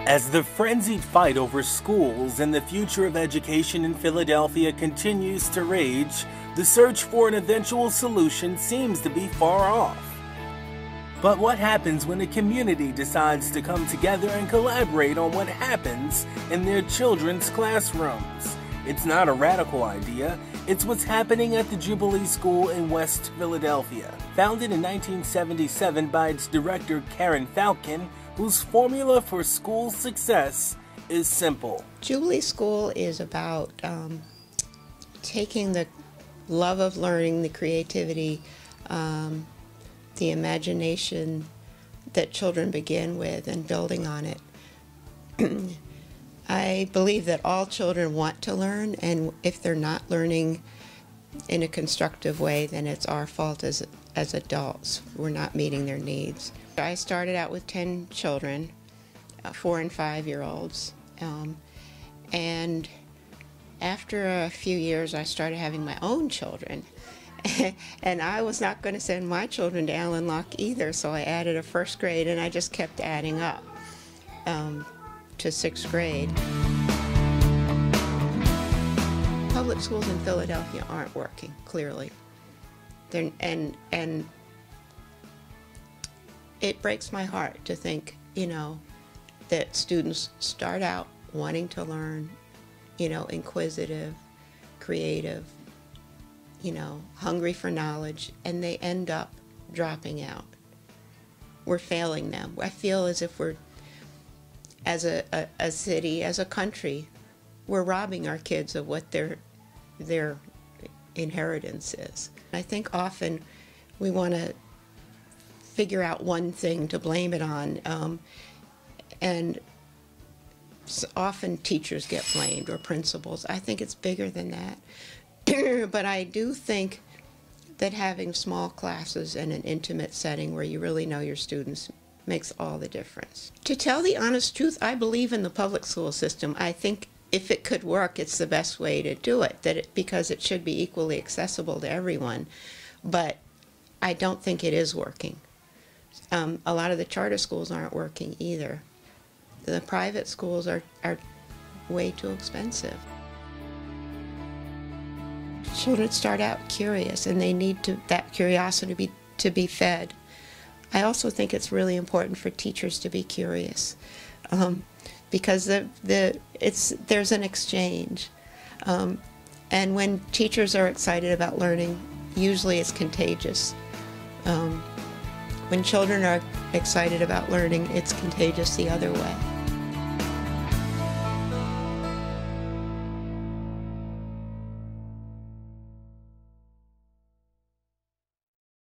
As the frenzied fight over schools and the future of education in Philadelphia continues to rage, the search for an eventual solution seems to be far off. But what happens when a community decides to come together and collaborate on what happens in their children's classrooms? It's not a radical idea, it's what's happening at the Jubilee School in West Philadelphia. Founded in 1977 by its director Karen Falcon, whose formula for school success is simple. Jubilee School is about taking the love of learning, the creativity, the imagination that children begin with and building on it. I believe that all children want to learn, and if they're not learning in a constructive way, then it's our fault as adults. We're not meeting their needs. I started out with 10 children, 4 and 5-year-olds, and after a few years I started having my own children. And I was not going to send my children to Allen Locke either, so I added a 1st grade, and I just kept adding up to 6th grade. Public schools in Philadelphia aren't working, clearly. And it breaks my heart to think, that students start out wanting to learn, inquisitive, creative, hungry for knowledge, and they end up dropping out. We're failing them. I feel as if we're, as a city, as a country, we're robbing our kids of what their inheritance is. I think often we want to figure out one thing to blame it on, and often teachers get blamed or principals. I think it's bigger than that. But I do think that having small classes and an intimate setting where you really know your students makes all the difference. To tell the honest truth, I believe in the public school system. I think if it could work, it's the best way to do it, because it should be equally accessible to everyone. But I don't think it is working. A lot of the charter schools aren't working either. The private schools are way too expensive. Children start out curious, and they need that curiosity to be fed. I also think it's really important for teachers to be curious, because there's an exchange, and when teachers are excited about learning, usually it's contagious. When children are excited about learning, it's contagious the other way.